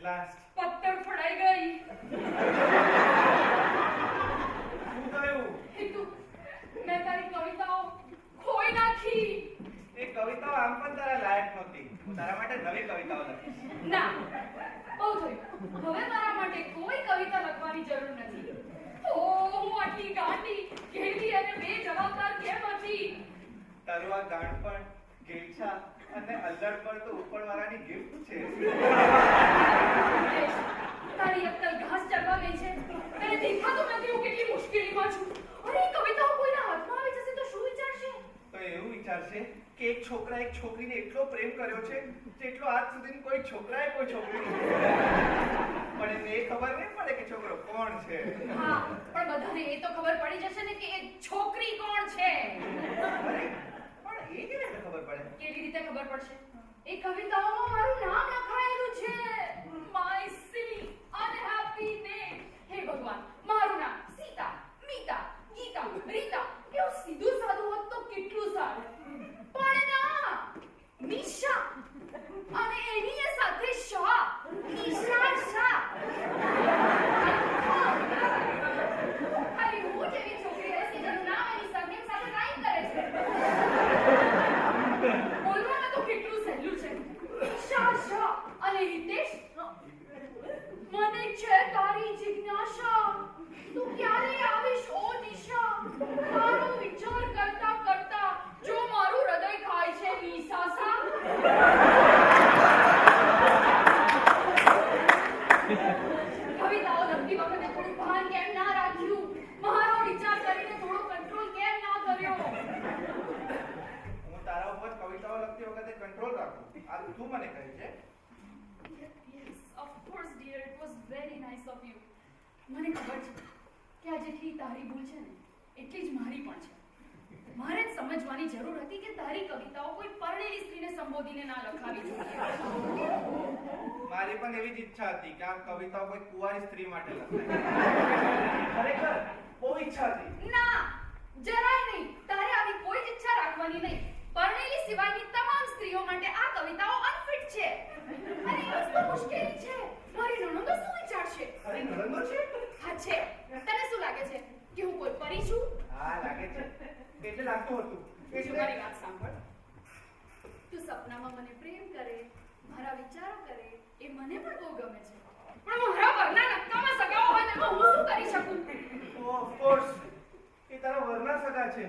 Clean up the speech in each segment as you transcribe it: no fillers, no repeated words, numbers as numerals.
last. પત્તર ફડાઈ ગઈ. શું થયું? હિતુ, મેં તારી કવિતાઓ ખોઈ નાખી. એ કવિતાઓ આમ પણ તારા લાયક નહોતી. હું તારા માટે નવી કવિતાઓ લખીશ. ના, બહુ થયું. હવે મારા માટે કોઈ કવિતા લખવાની જરૂર નથી. હું આટલી ગાંડી, ઘેલી અને બેજવાબદાર કેમ હતી? તારું આ ગાંડપણ, ઘેલછા અને અલ્લડપણ તો ઉપરવાળાની ગિફ્ટ છે. તારી અક્કલ ઘાસ ચડવા ગઈ છે. તને દેખાતું નથી હું કેટલી મુશ્કેલીમાં છું. અને એ કવિતાઓ કોઈના હાથમાં આવી જશે તો શું વિચારશે? તો એવું વિચારશે કે એક છોકરા એક છોકરીને એટલો પ્રેમ કર્યો છે જેટલો આજ સુધી કોઈ છોકરાએ કોઈ છોકરીને પણ એને એ ખબર નહીં પડે કે છોકરો કોણ છે. હા, પણ બધાને એ તો ખબર પડી જશે ને કે એ છોકરી કોણ છે. અરે, પણ એ કેવી રીતે ખબર પડે? કેવી રીતે ખબર પડશે? એ કવિતાઓમાં મારું નામ લખાયેલું છે. My silly unhappy name. હે ભગવાન, મારું નામ સીતા, મીતા, ગીતા, રીતા એવું સીધું સાદું હોત તો કેટલું સારું. પણ ના, નિશા અને એની એ સાથે શાહ, નિશા શાહ. અરે હું જેવી છોકરી હશે જેનું નામ એની સરનેમ સાથે રાઈમ કરે છે. બોલવામાં તો કેટલું સહેલું છે. નિશા શાહ અને હિતેશ. મને છે તારી જિજ્ઞાસા. તું ક્યારે આવીશ ઓ નિશા? તારો વિચાર કરતા કરતા જો મારું હૃદય ખાય છે નિશાસા. કવિતાઓ લખતી વખતે થોડું ભાન કેમ ના રાખ્યું? મારો વિચાર કરીને થોડો કંટ્રોલ કેમ ના કર્યો? હું તારા ઉપર કવિતાઓ લખતી વખતે કંટ્રોલ રાખું. આ તું મને કહે છે. Yes, of course dear, it was very nice of you. મને ખબર છે કે આ જેટલી તારી ભૂલ છે ને એટલી જ મારી પણ છે. મારે જ સમજવાની જરૂર હતી કે તારી કવિતાઓ કોઈ પરણેલી સ્ત્રીને સંબોધીને ના લખાવી જોઈએ. મારી પણ એવી જ ઈચ્છા હતી કે આ કવિતાઓ કોઈ કુંવારી સ્ત્રી માટે લખાય. ખરેખર બહુ ઈચ્છા હતી. ના, જરાય નહીં. તારે આવી કોઈ જ ઈચ્છા રાખવાની નહીં. પરણેલી સિવાયની તમામ સ્ત્રીઓ માટે આ કવિતાઓ અનફિટ છે. અને એ જ તો મુશ્કેલી છે. મારી નણંદો શું વિચારશે? અરે નણંદો છે? હા છે. તને શું લાગે છે કે હું કોઈ પરી છું? હા લાગે છે. એટલે લાગતું હતું. તું મારી વાત સાંભળ. તું સપનામાં મને પ્રેમ કરે, મારા વિચારો કરે, એ મને પણ બહુ ગમે છે. પણ મારા વરના નક્કામાં સગાઓ હોય તેમાં હું શું કરી શકું? ઓફ કોર્સ એ તારા વરના સગા છે.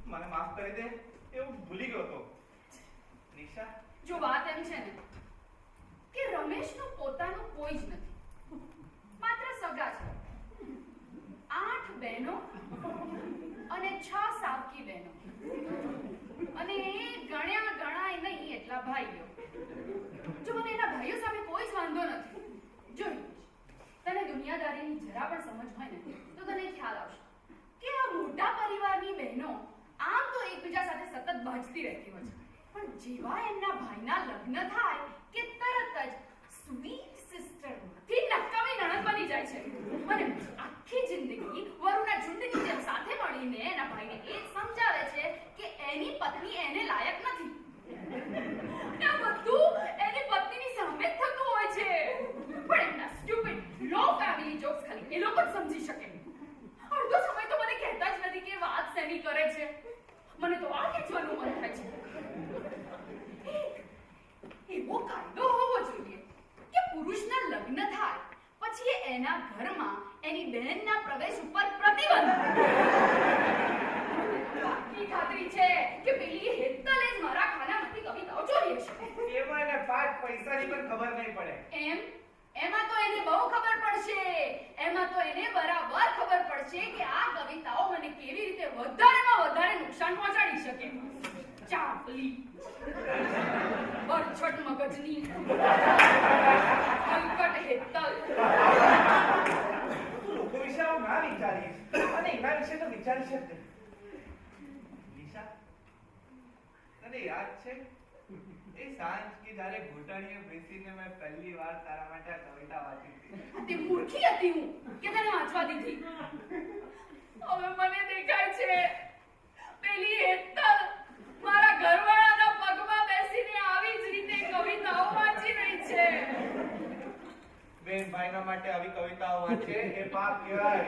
મને માફ કરી દે, એવું ભૂલી ગયો તો. નિશા, જો વાત એમ છે ને કે રમેશનું પોતાનું કોઈ જ નથી. માત્ર સગા છે. 8 બહેનો અને 6 સાવકી બહેનો. અને એ ગણ્યા ગણાય નહીં એટલા ભાઈઓ. જો મને એના ભાઈઓ સામે કોઈ જ વાંધો નથી. જો તને દુનિયાદારીની જરા પણ સમજ હોય ને તો તને ખ્યાલ આવશે કે આ મોટા પરિવારની બહેનો આમ તો એકબીજા સાથે સતત બાજતી રહેતી હોય છે. પણ જેવા એમના ભાઈના લગ્ન થાય કે તરત જ સ્વીટ સિસ્ટરમાંથી નકામી નણંદ બની જાય છે. અને આખી જિંદગી વરુના ઝુંડની જેમ સાથે મળીને એના ભાઈને એ સમજાવે છે કે એની પત્ની એને લાયક નથી. ને આ બધું એની પત્નીની સામે જ થતું હોય છે. પણ એમના સ્ટુપિડ લો ફેમિલી જોક્સ ખાલી એ લોકો જ સમજી શકે. અડધો સમય તો મને કહેતા જ નથી કે વાત શેની કરે છે. મને તો આ ખેંચવાનું મન થાય છે. એવો કાયદો હોવો જોઈએ કે પુરુષના લગ્ન થાય પછી એના ઘરમાં એની બહેનના પ્રવેશ ઉપર પ્રતિબંધ. પાકી ખાતરી છે કે પેલી હેતલે જ મારા ખાનામાંથી કવિતાઓ ચોરી હશે. એમાં એને 5 પૈસાની પણ ખબર નહીં પડે. એમાં તો એને બહુ ખબર પડશે. એમાં તો એને બરાબર ખબર પડશે કે આ કવિતાઓ મને કેવી રીતે વધારેમાં વધારે નુકસાન પહોંચાડી શકે. ચાપલી, બરછટ મગજની, હલકટ હેતલ. તું લોકો વિશે આવું ના વિચારીશ અને એના વિશે તો વિચારી શકતે. નિશા, તને યાદ છે એ સાંજ કે જ્યારે ઘૂંટણીએ બેસીને મેં પહેલી વાર તારા માટે આ કવિતા વાંચી હતી? તે મૂર્ખી હતી હું કે તને વાંચવા દીધી. હવે મને દેખાય છે પેલી હેતલ મારા ઘરવાળાના પગમાં બેસીને આવી જ રીતે કવિતાઓ વાંચી રહી છે. છે એ પાપ કહેવાય.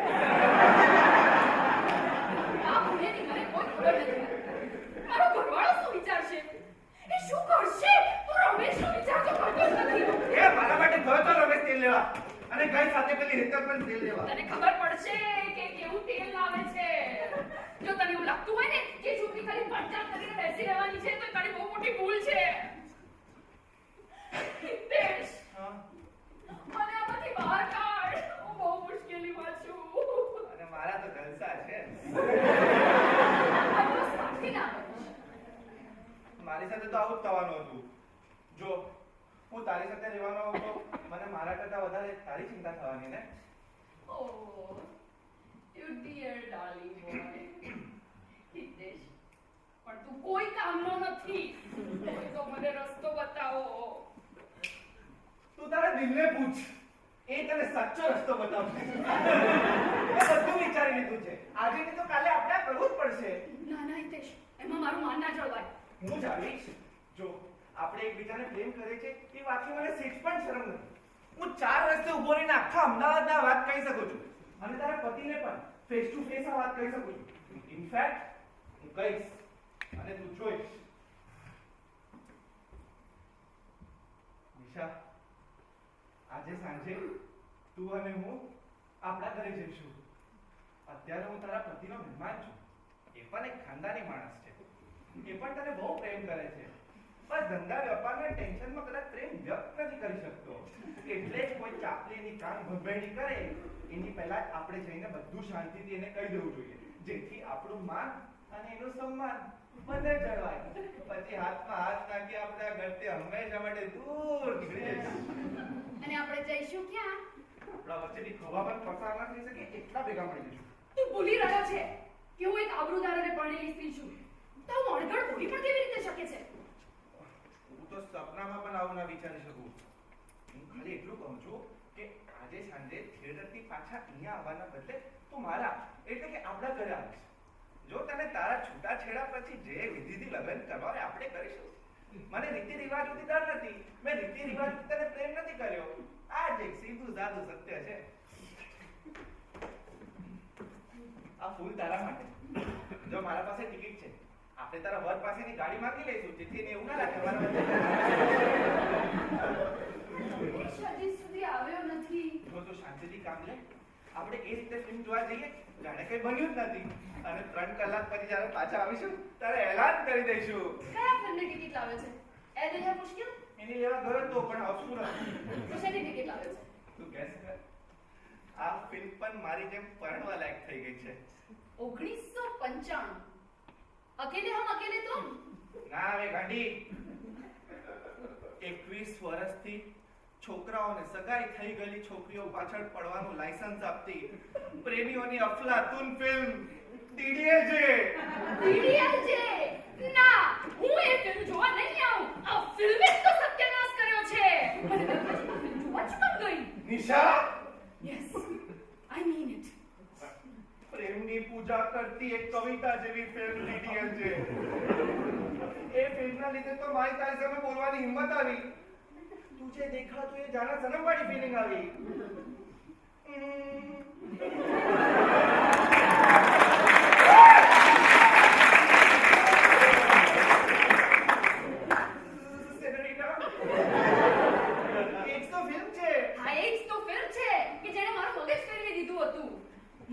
આ ભૂલેની મને કોઈ ખબર નથી. મારો ઘરવાળો શું વિચારશે? એ શું કરશે? તું રમેશનો વિચાર તો કરતો જ નથી. એ મારા માટે ગયો તો રમેશ તેલ લેવા અને ગઈ સાથે પેલી હેતલ પણ તેલ લેવા. તને ખબર પડશે કે કેવું તેલ લાવે છે. જો તને એવું લાગતું હોય ને કે છોકરી ખાલી પંચાયત કરીને બેસી રહેવાની છે તો તારી બહુ મોટી ભૂલ છે. હિતેશ, હા, મને આમાંથી બહાર કાઢ. હું બહુ મુશ્કેલીમાં છું. અને મારા તો જલસા છે. આ બસ પાછી ના કરીશ. મારી સાથે તો આવું જ થવાનું હતું. જો હું તારી સાથે રહેવાનો હતો, મને મારા કરતા વધારે તારી ચિંતા થવાની ને. Oh, you dear darling boy. Hitesh, પણ તું કોઈ કામનો નથી. કોઈ તો મને રસ્તો બતાવો. તું તારા દિલને પૂછ, એ તને સાચો રસ્તો બતાવશે. મેં બધું વિચારી લીધું છે. આજે નહીં તો કાલે આપણે આ કરવું જ પડશે. ના ના હિતેશ, એમાં મારું માન ના જળવાય. હું જાણીશ. જો આપણે એકબીજાને પ્રેમ કરે છે એ વાતની મને સેજ પણ શરમ નથી. હું 4 રસ્તે ઊભો રહીને આખા અમદાવાદના વાત કહી શકું છું અને તારા પતિને પણ ફેસ ટુ ફેસ આ વાત કહી શકું છું. ઇનફેક્ટ હું કહીશ અને તું જોઈશ. નિશા, આજે સાંજે તું અને હું આપણા ઘરે જઈશું. અત્યારે હું તારા પતિનો મહેમાન છું. એ પણ એક ખાનદાની માણસ છે. એ પણ તને બહુ પ્રેમ કરે છે, પણ ધંધા વેપારના ટેન્શનમાં કદાચ પ્રેમ વ્યક્ત નથી કરી શકતો. એટલે જ કોઈ ચાપલીની કાન ભંભેડી કરે એની પહેલા જ આપણે જઈને બધું શાંતિથી એને કહી દેવું જોઈએ, જેથી આપણું માન અને એનું સન્માન બંને જળવાય. પછી હાથમાં હાથ નાખી આપણે આ ઘરથી હંમેશા માટે દૂર નીકળી જઈશું. અને આપણે જઈશું ક્યાં? આપણા વચ્ચેથી ખોવા પણ પસાર ના થઈ શકે એટલા ભેગા મળી જઈશું. તું ભૂલી રહ્યો છે કે હું એક આબરૂદાર અને પરણેલી સ્ત્રી છું. તો હું અણઘડ ભૂલી પણ કેવી રીતે શકે છે? હું તો સપનામાં પણ આવું ના વિચારી શકું. હું ખાલી એટલું કહું છું કે આજે સાંજે થિયેટરથી પાછા અહીંયા આવવાના બદલે તું મારા એટલે કે આપણા ઘરે આવીશ. જો તને તારા છૂટાછેડા પછી જે વિધિથી લગ્ન કરવા હોય આપણે કરીશું. મને રીતિ રિવાજોથી ડર નથી. મેં રીતિ રિવાજોથી તને પ્રેમ નથી કર્યો. આ જ એક સીધું સાદું સત્ય છે. આ ફૂલ તારા માટે. જો મારા પાસે ટિકિટ છે, આપણે તારા વર પાસેની ગાડી માંગી લઈશું, જેથી એને એવું ના લાગે મારા હિતેશ હજી સુધી આવ્યો નથી. જો તું શાંતિથી કામ લે. આપણે એ રીતે ફિલ્મ જોવા જઈએ જાણે કઈ બન્યું જ નથી અને 3 કલાક પછી જ્યારે પાછા આવીશું ત્યારે એલાન કરી દઈશું. કયા ફિલ્મની ટિકિટ લાવે છે? એ દુનિયા મુશ્કેલ? એની લેવા ગયો તો પણ આવશું નથી. તો શેની ટિકિટ લાવે છે? તું ગેસ કર. આ ફિલ્મ પણ મારી જેમ પરણવા લાયક થઈ ગઈ છે. 1995. અકેલે હમ અકેલે તુમ? ના હવે ગાંડી. 21 વર્ષથી છોકરાઓને સગાઈ થઈ ગયેલી છોકરીઓ પાછળ પડવાનું લાયસન્સ આપતી પ્રેમીઓની અફલાતુન ફિલ્મ DDLJ. DDLJ? ના, હું એ ફિલ્મ જોવા નહીં આવું. આ ફિલ્મે જ તો સત્યાનાશ કર્યો છે. મને પછી આ ફિલ્મ જોવા જ પણ ગઈ. Nisha, yes, I mean it. પ્રેમની પૂજા કરતી એક કવિતા જેવી ફિલ્મ DDLJ. એ ફિલ્મના લીધે તો મારી તારી સામે બોલવાની હિંમત આવી. तुझे देखा तो ये जाना सनम वाली फीलिंग आ गई. सेनोरिटा, एक तो फिल्म છે. હા, એ જ તો ફિલ્મ છે કે જેણે મારું મગજ ફેરવી દીધું હતું.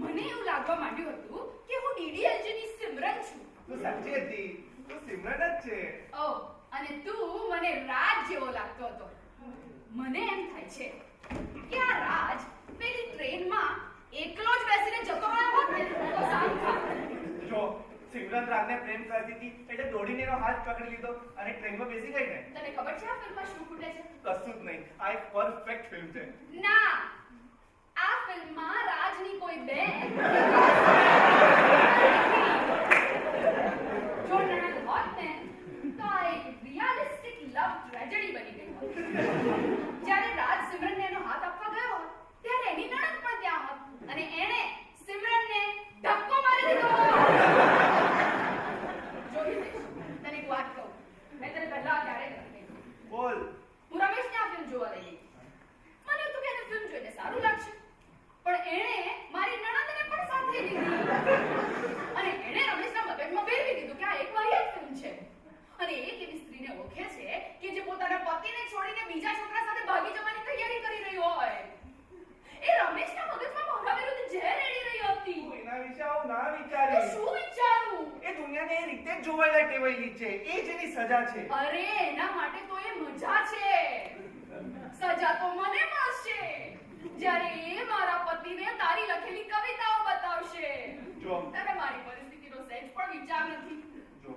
મને એવું લાગવા માંડ્યું હતું કે હું DDLJ ની સિમરન છું. તું સાચી હતી. તું સિમરન જ છે. ઓહ, અને તું મને રાજ જેવો લાગતો હતો. મને એમ થાય છે કે આ રાજ પેલી ટ્રેનમાં એકલો જ બેસીને જતો રહ્યો હોત ને તો સારું થાત. જો સિમરન રાતને પ્રેમ કરતી હતી એટલે દોડીને એનો હાથ પકડી લીધો અને ટ્રેનમાં બેસી ગઈ ને. તને ખબર છે આ ફિલ્મમાં શું ખૂટે છે? કશું જ નહીં. આ એક પરફેક્ટ ફિલ્મ છે. ના, આ ફિલ્મમાં રાજની કોઈ બેન જો નણંદ હોત ને તો આ એક રિયાલિસ્ટિક લવ ટ્રેજેડી બની ગઈ હોત. જ્યારે રાજ સિમરનને એનો હાથ આપવા ગયો હોત ત્યારે એની નણંદ પણ ત્યાં હોત અને એણે સિમરનને ધક્કો મારી દીધો હોત. જો હિતેશ, તને એક વાત કહું. મેં તને પહેલા ક્યારે કહી બોલ. હું રમેશને આ ફિલ્મ જોવા લઈ ગઈ. મને હતું કે એને ફિલ્મ જોઈને સારું લાગશે, પણ ટેવાયેલી છે, એ જ એની સજા છે. અરે એના માટે તો એ મજા છે. સજા તો મને મળશે જ્યારે એ મારા પતિને તારી લખેલી કવિતાઓ બતાવશે. જો તને મારી પરિસ્થિતિનો સહેજ પણ વિચાર નથી. જો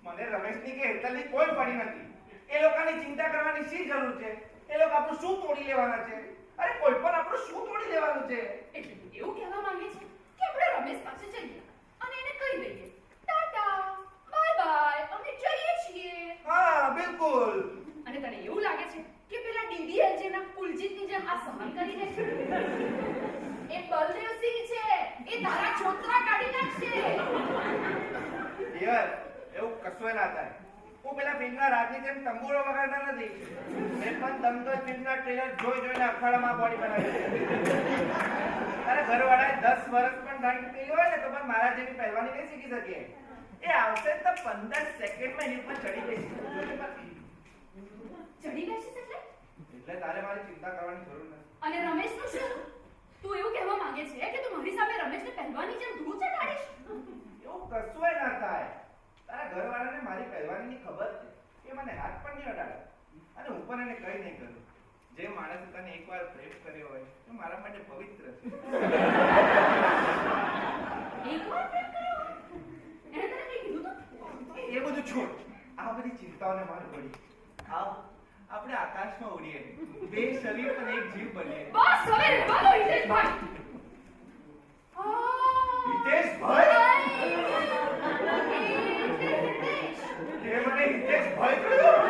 મને રમેશની કે હેતલની કોઈ પડી નથી. એ લોકોની ચિંતા કરવાની શી જરૂર છે? એ લોકો આપણું શું તોડી લેવાના છે? અરે કોઈ પણ આપણું શું તોડી લેવાનું છે? એટલે એવું કહેવા માંગે છે કે આપણે રમેશ પાસે જઈએ અને એને કહી દઈએ ટાટા બાય બાય અમે જઈએ છીએ. હા બિલકુલ. અને તને એવું લાગે છે કે પેલા ડીડીએલજે ના કુલજીતની જેમ આ સહન કરી લેશે? એ બલદેવસિંહ છે, એ તારા છોતરા કાઢી નાખશે. યાર એવું કશું ના થાય. હું પેલા ફિલ્મના રાજની જેમ તંબુરો વગાડતા નથી. મેં પણ દમદમ ફિલ્મના ટ્રેલર જોઈને અખાડામાં બોડી બનાવી છે. તારા ઘરવાળાએ 10 વર્ષ પણ ડાન્સ કર્યો હોય ને તો પણ મારા જેવી પહેલવાની નહીં શીખી શકીએ. એ આવશે તો 15 સેકન્ડમાં એની ઉપર ચડી બેસી. ચડી બેસીસ એટલે તારે મારી ચિંતા કરવાની જરૂર નથી. અને રમેશનું શું? તું એવું કહેવા માંગે છે કે તું મારી સામે રમેશને પહેલવાની જેમ ધૂળ ચડાડીશ? એવું કશું ના થાય. તારા ઘરવાળાને મારી પહેલવાનીની ખબર છે. એ મને હાથ પણ નહીં અડાડે અને હું પણ એને કંઈ નહીં કરું. જે માણસ તને એકવાર પ્રેમ કર્યો હોય તો મારા માટે પવિત્ર છે. એકવાર પ્રેમ કર્યો? એણે તને કંઈ કીધું તો? એ બધું છોડ. આ બધી ચિંતાઓને માર પડી. આવ આપણે આકાશમાં ઉડીએ. બે શરીર પણ એક જીવ બનીએ. બસ હવે રહેવા દો હિતેશભાઈ. હિતેશભાઈ? તે મને હિતેશભાઈ કહ્યું?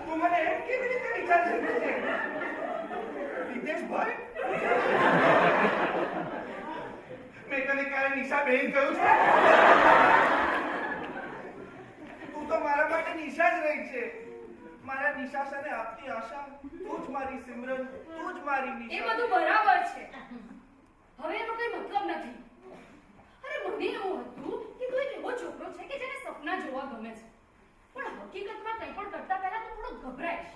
તું મને એમ કેવી રીતે વિચારી શકે છે? હિતેશભાઈ? મેં તને ક્યારે નિશા બેન કહ્યું છે? તું તો મારા માટે નિશા જ રહી છે. મારા નિશાસાને આપતી આશા, તું જ મારી સિમરન, તું જ મારી એ નિશા. બધું બરાબર છે. હવે એનો કઈ મતલબ નથી. અરે મને એવું હતું કે તું એક એવો છોકરો છે કે જેને સપના જોવા ગમે છે, પણ હકીકતમાં કંઈ પણ કરતા પહેલા તું થોડો ગભરાઈશ.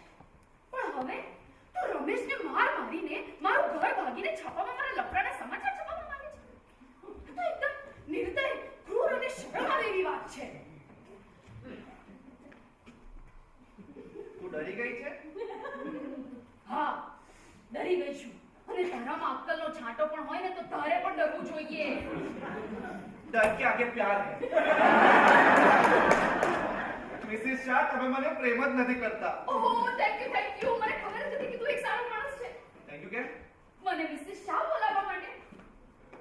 પણ હવે તું રમેશને માર મારીને મારું ઘર ભાગીને છાપામાં મારા લફડાના સમાચાર છપાવવા માંગે છે? આ તો એકદમ નિર્દય, ક્રૂર અને શરમ આવે એવી વાત છે. તું ડરી ગઈ છે? હા, ડરી ગઈ છું. અને તારામાં અક્કલનો છાંટો પણ હોય ને તો તારે પણ ડરવું જોઈએ. डर के आगे प्यार है. મિસિસ શાહ, તમે મને પ્રેમ જ નથી કરતા. ઓહ, થેન્ક યુ. મને ખબર જ હતી કે તું એક સારો માણસ છે. થેન્ક યુ કેમ? મને મિસિસ શાહ બોલાવવા માટે.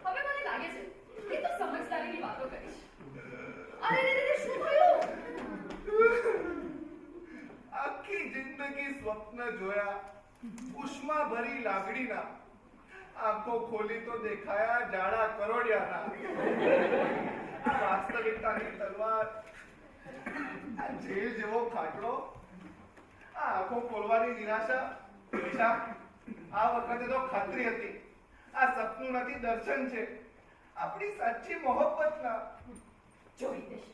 હવે મને લાગે છે કે તું સમજદારીની વાતો કરીશ. અરે રે, શું થયું? આખી જિંદગી સ્વપ્ન જોયા, ઉષ્મા ભરી લાગણીના. આંખો ખોલી તો દેખાયા જાડા કરોડિયાના. આ વાસ્તવિકતાની તલવાર, આ જેલ જેવો ખાટલો, આ આંખો ખોલવાની નિરાશા. આ વખતે તો ખાતરી હતી આ સપનું નથી, દર્શન છે આપણી સાચી મોહબ્બતના. જોઈ દેશ.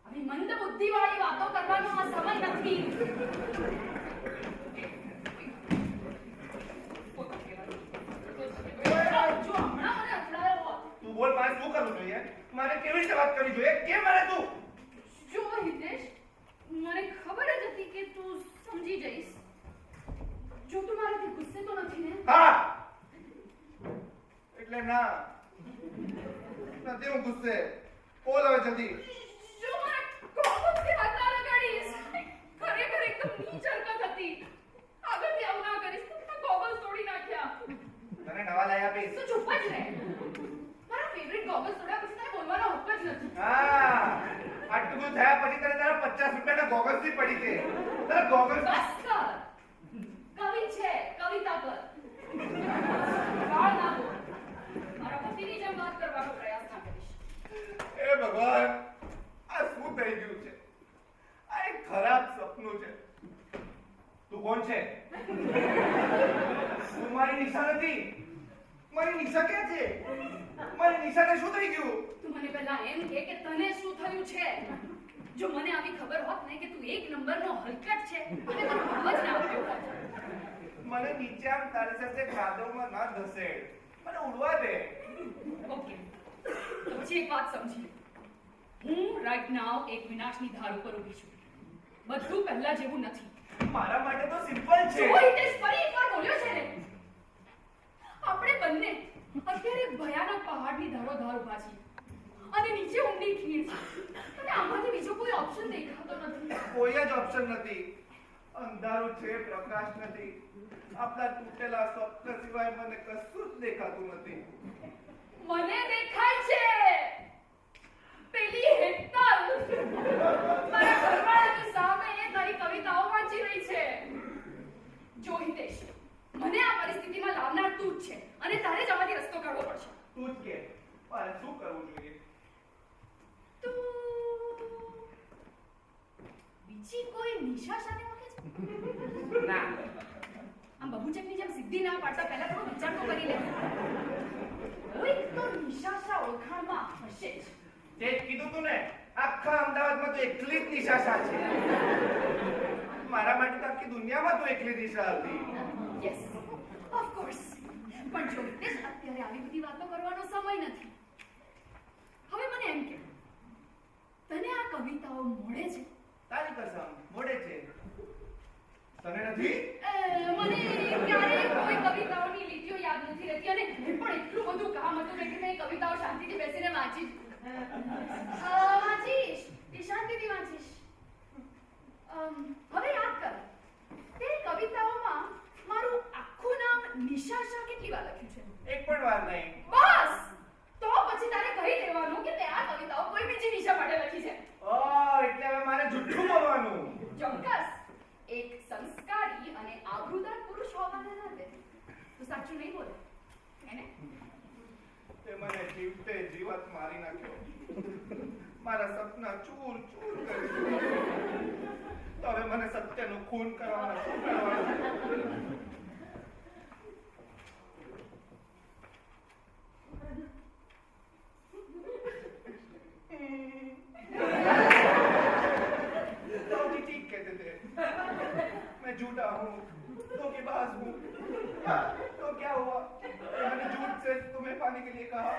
આવી મંદ બુદ્ધિવાળી વાતો કરવાનો આ સમય નથી. જો હમણાં મને અથડાયો હોત. તું બોલ, મારે શું કરવું જોઈએ? મારે કેવી રીતે વાત કરવી જોઈએ? કેમ મારે તું? જો હિતેશ, મને ખબર જ હતી કે તું સમજી જઈશ. જો તું મારાથી ગુસ્સે તો નથી ને? હા એટલે ના નથી હું ગુસ્સે. બોલ હવે જલ્દી. જો મારા કોપથી હાથ ના લગાડીશ. ખરેખર એકદમ નીચ હરકત હતી. આગળથી આવું ના કરીશ. તું ગોગલ્સ તોડી નાખ્યા. તને નવા લઈ આપીશ. તું ચૂપ જ રહે. મારા ફેવરિટ ગોગલ્સ તોડ્યા પછી તને બોલવાનો હક જ નથી. હા, આટલું થયા પછી તને તારા 50 રૂપિયાના ગોગલ્સ ની પડી છે. તારા ગોગલ્સ બસ કર. કવિ છે, કવિતા કર. ગાળ ના બોલ. મારા પતિની જેમ વાત કરવાનો પ્રયાસ ના કરીશ. એ ભગવાન, આ શું થઈ ગયું છે? આ એક ખરાબ સપનું છે. તું કોણ છે? તું મારી નિશા નથી. મારી નિશા ક્યાં છે? મારી નિશાને શું થઈ ગયું? તું મને પહેલા એમ કે તને શું થયું છે? જો મને આવી ખબર હોત ને કે તું એક નંબરનો હલકટ છે, હવે તને ભાવ જ ના આપ્યો હોત. મને નીચે આમ તારી સાથે કાદવમાં ના ધસેડ. મને ઉડવા દે. ઓકે, તો પછી એક વાત સમજી લે. હું રાઈટ નાઉ એક વિનાશની ધાર ઉપર ઊભી છું. બધું પહેલા જેવું નથી. મારા માટે તો સિમ્પલ છે. જો હિતેશ ફરી એકવાર બોલ્યો છે ને. આપણે બંને અત્યારે ભયાનક પહાડની ધારોધાર ઊભા છીએ અને નીચે ઊંડી ખીણ છે અને આમાંથી બીજો કોઈ ઓપ્શન દેખાતો નથી. કોઈ જ ઓપ્શન નથી. અંધારું છે, પ્રકાશ નથી. આપણા તૂટેલા સ્વપ્ન સિવાય મને કશું જ દેખાતું નથી. મને દેખાય છે પેલી હેતલ મારા ઘરવાળાની સામે એ તારી કવિતાઓ વાંચી રહી છે. જો હિતેશ, મને આ પરિસ્થિતિમાં લાવનાર તું જ છે અને તારે જ આમાંથી રસ્તો કાઢવો પડશે. તું જ કે મારે શું કરવું જોઈએ? તું બીજી કોઈ નિશા સાથે ઓળખે છે? ના. આમ બબુચકની જેમ સીધી ના પાડતા પહેલા થોડો વિચાર તો કરી લે. કોઈક તો નિશાશા ઓળખાણમાં હશે જ. તે જ કીધું તું ને, આખા અમદાવાદમાં તો એકલી જ નિશાશા છે. મારા માટે તો આખી દુનિયામાં તો એકલી નિશા હતી. Yes, of course. પણ જો હિતેશ, અત્યારે આવી બધી વાતો કરવાનો સમય નથી. હવે મને એમ કે તને આ કવિતાઓ મળે છે? તારી કસમ મોડે છે. તને નથી? મને ક્યારેય કોઈ કવિતાઓની લીટીઓ યાદ નથી રહેતી અને એ પણ એટલું બધું કામ હતું કે મેં કવિતાઓ શાંતિથી બેસીને વાંચીશ. એ શાંતિથી વાંચીશ. હવે યાદ કર, તે કવિતાઓમાં મારું આખું નામ નિશાશા કેટલી વાર લખ્યું છે? એક પણ વાર નહીં. બસ, તો પછી તારે કહી દેવાનું કે તે આ કવિતાઓ કોઈ બીજી નિશા માટે લખી છે. એટલે હવે મારે જુઠ્ઠું બોલવાનું. ચોક્કસ. એક સંસ્કારી અને આબરૂદાર પુરુષ હોવાના નાતે તું સાચું નહીં બોલે, એને? તે મને જીવતે જીવત મારી નાખ્યો. મારા સપના ચૂર ચૂર કરી દીધા. તો હવે મને સત્યનું ખૂન કરવાના શું કરવાનું? ठीक कहते थे, मैं झूठा हूँ, धोखेबाज हूँ। तो क्या हुआ? मैंने झूठ से तुम्हें पाने के लिए कहा.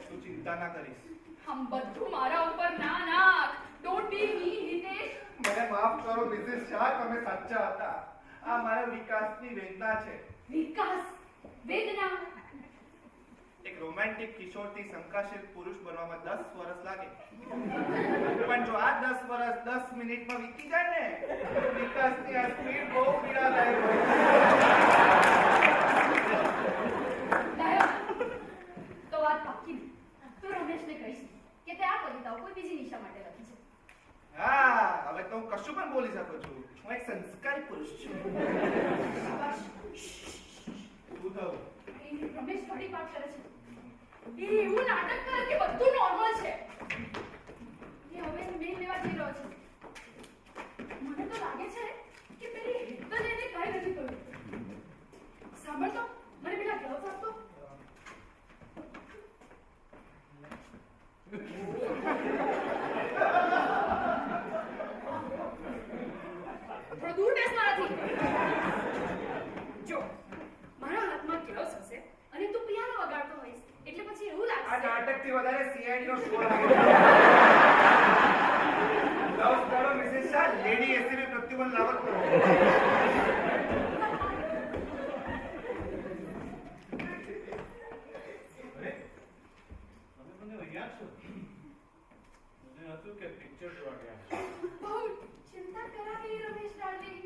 તું ચિંતા ના કરીશ. હમ બધું મારા ઉપર ના નાખ. ડોન્ટ બી મી હિતેશ. મને માફ કરો મિસિસ શાહ, તમે સાચા હતા. આ મારા વિકાસની વેદના છે. વિકાસ? વેદના? એક રોમેન્ટિક કિશોરથી શંકાશીલ પુરુષ બનવામાં 10 વર્ષ લાગે, પણ જો આ 10 વર્ષ 10 મિનિટમાં વીતી જાય ને, તો વિકાસની આ સ્પીડ બહુ પીડાદાયક હોય. તો વાત પાકી. તું રમેશને કહીશ કે તે આ કવિતાઓ કોઈ બીજી નિશા માટે લખી છે. હા, હવે તો હું કશું પણ બોલી શકું છું. હું એક સંસ્કારી પુરુષ છું. શું થયું? રમેશ ઘડી વાત કરે છે. એ એવું નાટક કરે કે બધું નોર્મલ છે. એ હવે મેલ લેવા જઈ રહ્યો છે. મને તો લાગે છે કે પેલી હેતલ એને કઈ નથી કહ્યું. સાંભળ તો, મને પેલા ગ્લવ્સ આપતો. થોડું દૂર બેસ મારાથી. જો મારા હાથમાં ગ્લવ્સ હશે અને તું પિયાનો વગાડતો હોઈશ એટલે પછી એવું આ લાગશે. નાટકથી વધારે સીઆઈડી નો શો લાગે. લવ કરો મિસિસ શાહ, લેડી એસીબી પ્રત્યુબંધ લાવત કરો. બહુ ચિંતા કરાવી રમેશ ડાર્લિંગ.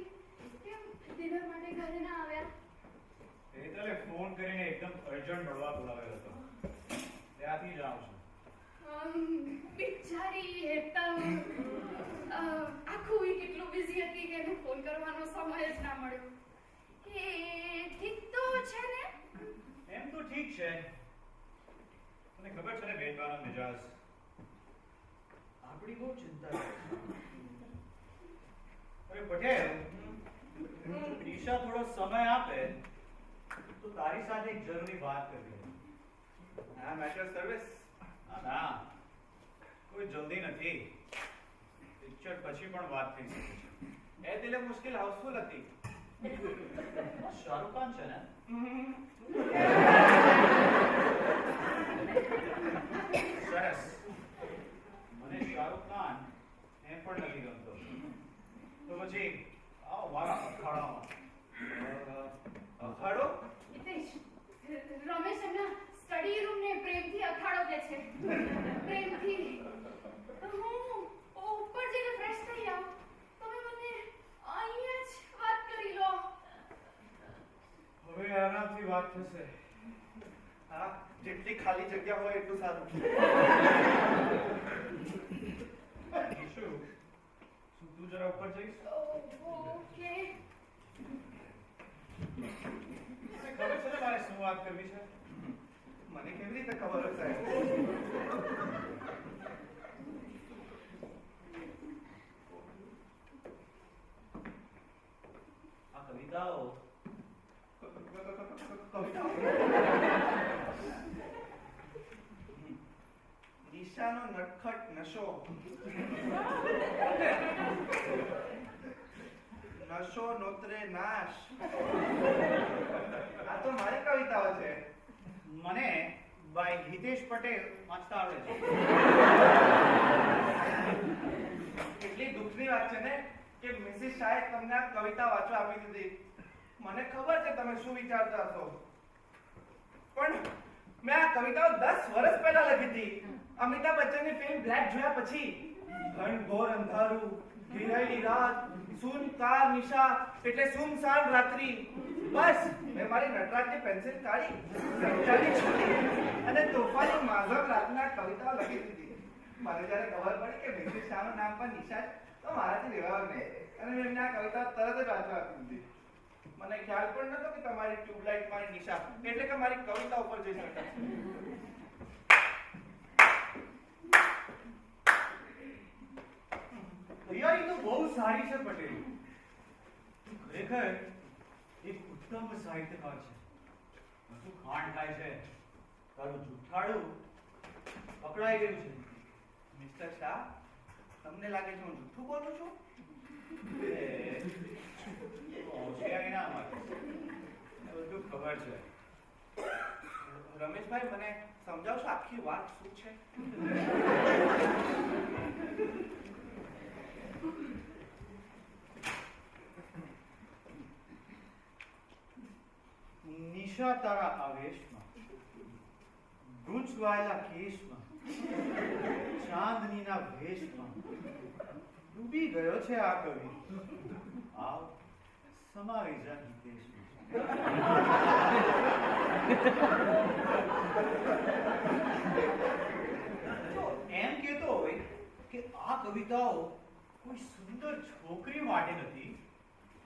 કેમ ડિનર માટે ઘરે ના આવ્યા? હેતલે ફોન કરીને એકદમ અર્જન્ટ મળવા બોલાવેલો હતો. ત્યાંથી જ આવું છું. બિચારી હેતલ આખું વીક એટલું બિઝી હતી કે એને ફોન કરવાનો સમય જ ના મળ્યો. એ ઠીક તો છે ને? એમ તો ઠીક છે. તને ખબર છે ને બેનબાનો મિજાજ આપણી બહુ ચિંતા કરે છે. અરે પટેલ, ઈશા થોડો સમય આપે તો તારી સાથે એક જરૂરી વાત કરવી. આ મેટર સર્વિસ. ના, કોઈ જલ્દી નથી. પિક્ચર પછી પણ વાત થઈ શકે છે. એ દિલે મુશ્કેલ હાઉસફુલ હતી. શાહરુખ ખાન છે ને? સરસ. મને શાહરુખ ખાન એમ પણ નથી ગમતો. તો પછી આવો મારા અખાડામાં. અખાડો? હિતેશ, રમેશ એમના સ્ટડી રૂમને પ્રેમથી અખાડો કહે છે. પ્રેમથી. હું ઉપર જઈને ફ્રેશ થઈ આવું. તમે મને અહીંયા જ વાત કરી લો. હવે આરામથી વાત થશે. હા, જેટલી ખાલી જગ્યા હોય એટલું સારું. ઈશુ, શું તું જરા ઉપર જઈશ? ઓકે. તને ખબર છે ને મારે શું વાત કરવી છે? મને કેવી રીતે ખબર હશે? આ કવિતાઓ નિશાનો નટખટ નશો. નશો નોતરે નાશ. આ તો મારી કવિતાઓ છે. મને બાય હિતેશ પટેલ વાંચતા આવડે છે. એટલી દુઃખની વાત છે ને કે મિસિસ શાહે તમને આ કવિતા વાંચવા આપી દીધી. મને ખબર છે તમે શું વિચારતા હશો, પણ મેં આ કવિતાઓ 10 વર્ષ પહેલા લખી હતી. અમિતાભ બચ્ચનની ફિલ્મ બ્લેક જોયા પછી. ઘનઘોર અંધારું, ઘેરાયેલી રાત, સુનકાર નિશા એટલે સુમસાન રાત્રિ. બસ મેં મારી નટરાજની પેન્સિલ કાઢી, સંચાલી છોડી અને તોફાની માઝમ રાતના કવિતાઓ લખી દીધી. મને જ્યારે ખબર પડી કે મિસિસ શાહનું નામ પણ નિશા છે તો મારાથી રહેવાયું નહીં અને મેં એમને આ કવિતા તરત જ વાંચવા આપી દીધી. મને ખ્યાલ પણ નતો કે તમારી ટ્યુબલાઇટ મારી નિશા એટલે કે મારી કવિતા ઉપર જઈ શકે. તૈયારી તો બહુ સારી છે પટેલ. તું ખરેખર એક ઉત્તમ સાહિત્યકાર છે. બધું ખાંડ ખાય છે. તારું જુઠ્ઠાડું પકડાઈ ગયું છે. મિસ્ટર શાહ, તમને લાગે છે હું જૂઠું બોલું છું? હોશિયારી ના માટે બધું ખબર છે. રમેશભાઈ, મને સમજાવશો આખી વાત શું છે? નિશા તારા આવેશમાં, ગૂંચવાયેલા કેશમાં, ચાંદનીના ભેષમાં ડૂબી ગયો છે આ કવિ. આવ સમાવી જા હિતેશમાં. તો એમ કહેતો હોય કે આ કવિતાઓ કોઈ સુંદર છોકરી માટે નથી,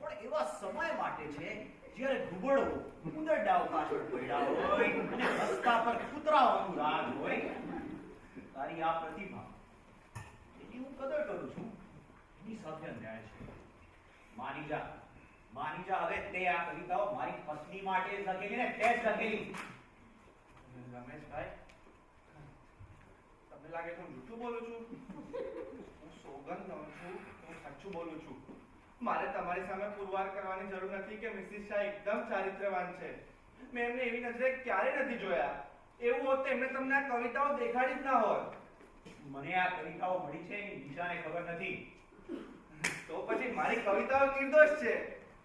પણ એવા સમય માટે છે જ્યારે ઘુબડવો ઉંદરડા પાછળ પડ્યા હોય અને રસ્તા પર કૂતરાઓનું રાજ હોય. તારી આ પ્રતિભા એની હું કદર કરું છું. એની સાથે અન્યાય છે. માની જા હવે તે આ કવિતાઓ મારી પત્ની માટે જ લખેલી ને તે જ લખેલી. રમેશભાઈ, તમને લાગે છે હું જૂઠું બોલું છું? હું સોગંદ લઉં છું, હું સાચું બોલું છું. મારે તમારી સામે પુરવાર કરવાની જરૂર નથી કે મિસિસ શાહ એકદમ ચારિત્રવાન છે. મેં એમને એવી નજરે ક્યારેય નથી જોયા. એવું હોત તો એમને તમને આ કવિતાઓ દેખાડી જ ના હોત. મને આ કવિતાઓ મળી છે એની દિશાને ખબર નથી. તો પછી મારી કવિતાઓ નિર્દોષ છે.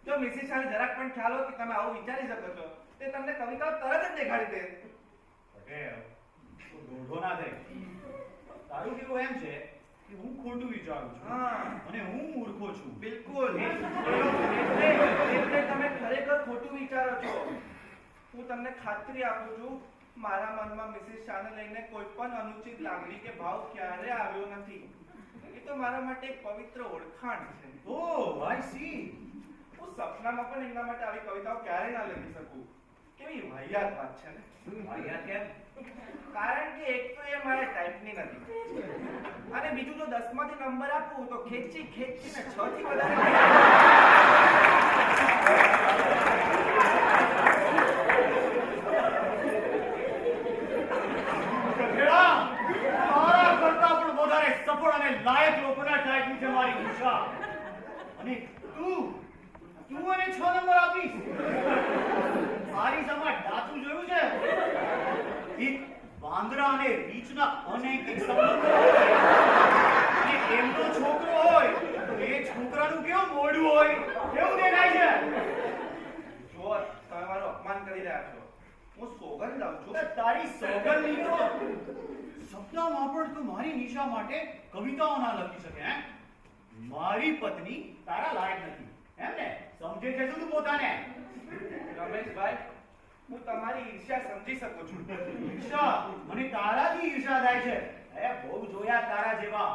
જો મિસિસ શાહને જરાક પણ ખ્યાલ હોય કે તમે આવું વિચારી શકો છો તે તમને કવિતાઓ તરત જ દેખાડી દે. પટેલ, તું દોઢો ના થઈ. તારું કેવું એમ છે કે હું ખોટું વિચારું છું અને હું મૂર્ખો છું. બિલકુલ. એટલે તમે ખરેખર ખોટું વિચારો છો. હું તમને ખાતરી આપું છું, મારા મનમાં મિસિસ શાહને લઈને કોઈ પણ અનુચિત લાગણી કે ભાવ ક્યારે આવ્યો નથી. એ તો મારા માટે એક પવિત્ર ઓળખાણ છે. ઓહ, આઈ સી. હું સપનામાં પણ એમના માટે આવી કવિતાઓ ક્યારે ના લખી શકું. કેવી વાહિયાત વાત છે ને. વાહિયાત કેમ? કારણ કે એક તો એ મારા ટાઈપની નથી અને બીજું જો 10 માંથી નંબર આપું તો ખેંચીને 6 થી વધારે. તારા કરતા પણ વધારે અને લાયક લોકોના ટાઈપની છે મારી નિશા. અને તું મને 6 નંબર આપીશ? મારી સામે ડાચું જોયું છે? એક વાંદરા અને રીંછના અનૈતિક સંબંધો હોય અને એમનો છોકરો હોય તો એ છોકરાનું કેવું મોઢું હોય, કેવું દેખાય છે? જો તમે મારું અપમાન કરી રહ્યા છો. હું સોગંદ લઉં છું. તારી સોગંદની તો સપનામાં પણ તું મારી નિશા માટે કવિતાઓ ના લખી શકે. હે? મારી પત્ની તારા લાયક નથી એમ ને? સમજે છે તું પોતાને? રમેશભાઈ, હું તમારી ઈર્ષ્યા સમજી શકું છું. ઈર્ષા? મને તારાથી ઈર્ષા થાય છે. બહુ જોયા તારા જેવા.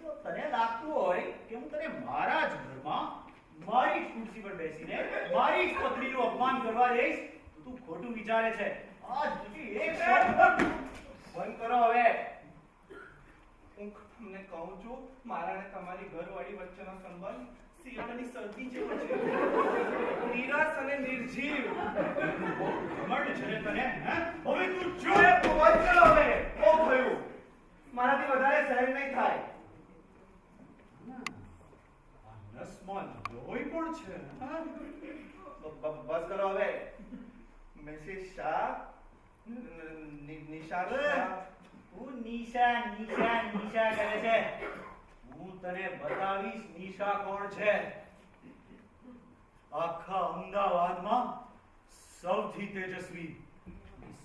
જો તને લાગતું હોય કે હું તને મારા જ ઘરમાં મારી જ ખુરશી પર બેસીને મારી જ પત્નીનું અપમાન કરવા જઈશ તો તું ખોટું વિચારે છે. આજ સુધી એક શબ્દ બંધ કરો હવે. હું તમને કહું છું, મારા અને તમારી ઘરવાળી વચ્ચેનો સંબંધ શિયાળાની શરદી જેવો છે. નિરાશ અને નિર્જીવ. ઘમંડ છે ને તને? હે? હવે તું બંધ ચૂપ. કરો હવે. બહુ થયું. મારાથી વધારે સહેન નહીં થાય. આ નસમાં લોહી પણ છે. હા? બસ કરો હવે. મિસિસ શાહ, નિશા શાહ. તું નિશા નિશા નિશા કરે છે. હું તને બતાવીશ નિશા કોણ છે. આખા અમદાવાદમાં સૌથી તેજસ્વી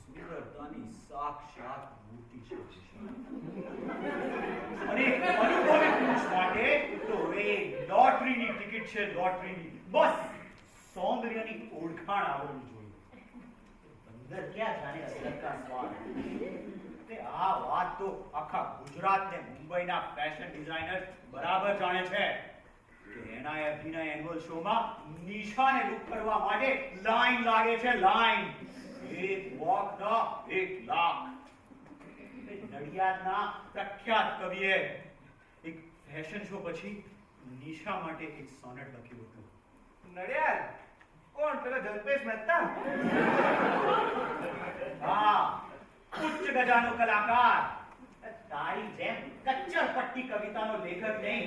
સુંદરતાની સાક્ષાત મૂર્તિ છે. અને અનુભવી પુરુષ માટે તો એ લોટરીની ટિકિટ છે. લોટરીની. બસ સૌંદર્યની ઓળખાણ આવડવી જોઈએ. અંદર ક્યાં જાણે અસલકા સ્વાદ. આ વાત તો આખા ગુજરાત ને મુંબઈના ફેશન ડિઝાઇનર બરાબર જાણે છે કે એના અભિનય એન્યુઅલ શોમાં નિશાને લુક કરવા માટે લાઈન લાગે છે. લાઈન. એક વોકના 1 લાખ. નડિયાદના પ્રખ્યાત કવિએ એક ફેશન શો પછી નિશા માટે એક સોનેટ લખ્યું હતું. નડિયાદ? કોણ? પેલો જલ્પેશ મહેતા? હા, ઉચ્ચ ગજાનો કલાકાર. તારી જેમ કચ્ચર પટ્ટી કવિતાનો લેખક નહીં.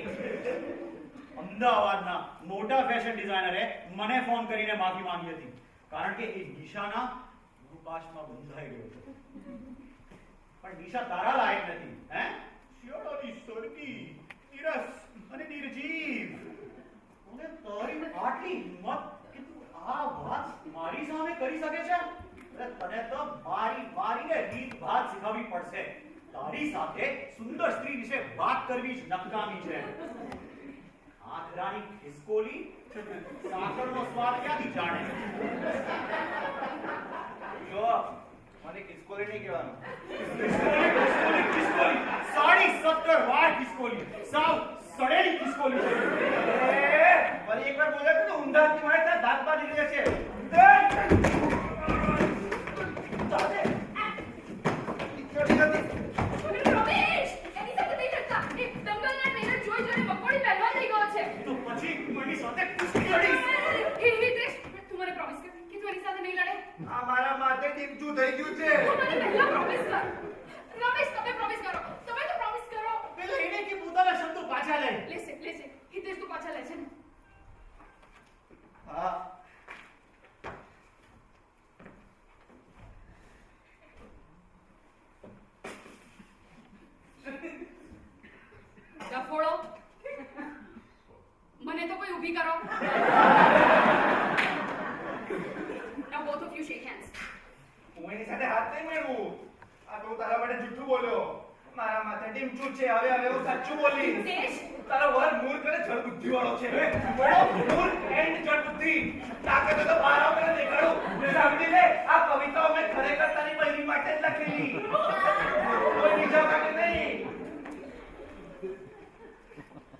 અમદાવાદના મોટા ફેશન ડિઝાઇનરે મને ફોન કરીને માફી માંગી હતી કારણ કે એ નિશાના રૂપાશમાં બંધાઈ ગયો હતો. પણ નિશા તારા લાયક નથી. હે? શિયાળાની સરગી, નિરસ અને નિર્જીવ. અને તારી આટલી હિંમત કે તું આ વાત મારી સામે કરી શકે છે? તને તો મારીને રીત ભાત શીખવવી પડશે. તારી સાથે સુંદર સ્ત્રી વિશે વાત કરવી જ નકામી છે. આંખરાની ખિસકોલી સાકરનો સ્વાદ ક્યાંથી જાણે? જો મને ખિસકોલી નહીં કહેવાનું. ખિસકોલી. 17.5 વાર ખિસકોલી. સાવ સડેલી ખિસકોલી છે. ફરી એકવાર બોલે તો ઊંધાથી મારે ત્યાં દાંત બાંધી દે છે. રમેશ, એની સાથે નહીં કરતા. એ દંગલના ટ્રેલર જોઈ મકોડી પહેલવાન થઈ ગયો છે. તો પછી હું એની સાથે કુસ્તી લડીશ. હિતેશ, તું મને પ્રોમિસ કર કે તું એની સાથે નહીં લડે. આ મારા માથે ટીમચું થઈ ગયું છે. તું મને પહેલા પ્રોમિસ કર. રમેશ, તમે પ્રોમિસ કરો. તમે તો પ્રોમિસ કરો. પેલા એને કે પોતાના શબ્દો પાછા લે. લેશે. હિતેશ, તું પાછા લે છે ને? હા. ડફોડો, મને તો કોઈ ઊભી કરો. Now both of you shake hands. હું એની સાથે હાથ નહીં મેળવું. આ તો હું તારા માટે જૂઠું બોલ્યો. મારા માથે ટીમચું છે. હવે હું સાચું બોલીશ. હિતેશ, તારો વર મૂર્ખ અને જળ બુદ્ધિ વાળો છે. મૂર્ખ એન્ડ જળ બુદ્ધિ. તાકાત હોય તો બહાર આવ મને દેખાડું. સમજી લે, આ કવિતાઓ મેં ખરેખર તારી બહેની માટે જ લખેલી. કોઈ બીજા માટે નહીં.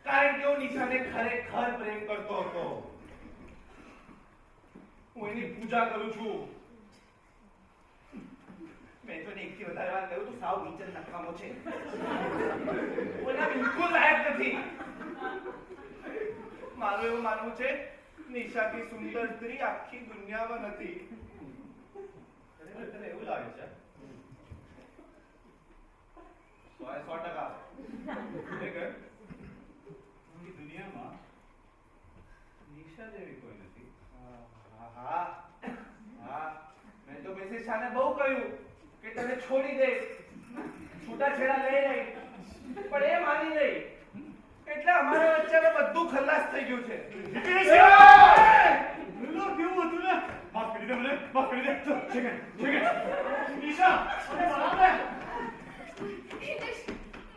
કારણ કે હું નિશાને ખરેખર પ્રેમ કરતો હતો. હું એની પૂજા કરું છું. મેં તો એકથી વધારે વાર કહ્યું તું સાવ નીચે નકામો છે. હું એના બિલકુલ લાયક નથી. મારું એવું માનવું છે નિશાથી સુંદર સ્ત્રી આખી દુનિયામાં નથી. તને એવું લાગે છે? 100% ખરેખર પૂરી દુનિયામાં નિશા જેવી કોઈ નથી. હા મેં તો મિસિસ શાને બહુ કહ્યું કે તને છોડી દે, છૂટાછેડા લઈ રહી, પણ એ માની નહીં. એટલે અમારા વચ્ચે બધું ખલાસ થઈ ગયું છે. લો કેવું હતું ને? માફ કરી દે મને, માફ કરી દે. ચલ સેકન્ડ નિશા અરે બાપ રે. હિતેશ,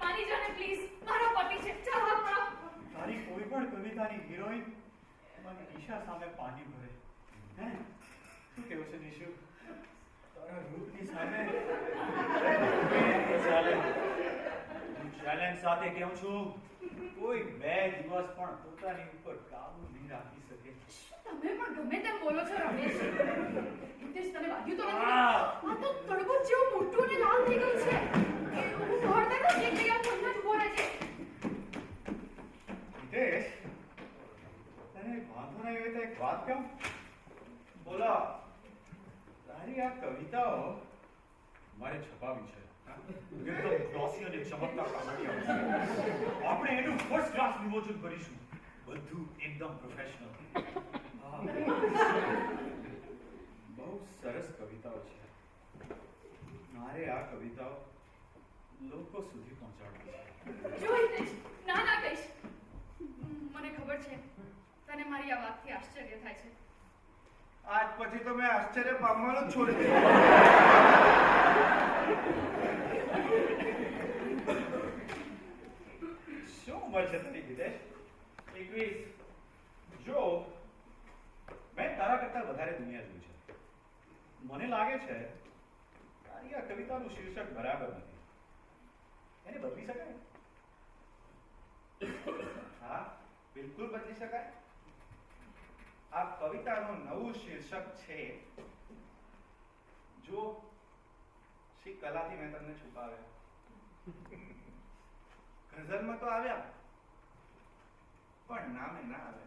માની જાને પ્લીઝ, મારો પતિ છે, ચાલ આપણો. તારી કોઈ પણ કવિતાની હિરોઈન મને નિશા સામે પાણી ભરે. હે શું કેવું છે નિશુ? તારા રૂપની સામે ચેલેન્જ સાથે કહું છું, કોઈ 2 દિવસ પણ પોતાની ઉપર કાબુ નહીં રાખી શકે. તમે પણ ગમે તેમ બોલો છો રમેશ. હિતેશ, તને વાગ્યું તો નથી? આ આ તો તડબૂચ જેવું મોટું અને લાલ થઈ ગયું છે. હું હળદર નો કેક લઈ આવું, તમને જ ઉભો રહેજે. હિતેશ, તને વાંધો નહીં હોય તો એક વાત કહું? બોલો. તારી આ કવિતાઓ મારે છપાવી છે. એકદમ ગ્લોસી અને ચમકદાર કહાનીઓ છે. આપણે એનું ફર્સ્ટ ક્લાસ વિમોચન કરીશું. બધું એકદમ પ્રોફેશનલ. બહુ સરસ કવિતાઓ છે. મારે આ કવિતાઓ લોકો સુધી પહોંચાડવી છે. જો હિતેશ, ના કહીશ. મને ખબર છે તને મારી આ વાતથી આશ્ચર્ય થાય છે. આજ પછી તો મેં આશ્ચર્ય પામવાનું જ છોડી દીધું. શું ઉંમર છે તારી હિતેશ? 21. જો મેં તારા કરતા વધારે દુનિયા જોઈ છે. મને લાગે છે તારી આ કવિતાનું શીર્ષક બરાબર નથી. એને બદલી શકાય? હા, બિલકુલ બદલી શકાય. આ કવિતાનું નવું શીર્ષક છે, જો શ્રી કલાથી મેં તમને છુપાવ્યા. ગઝલમાં તો આવ્યા, પણ નામે ના આવ્યા.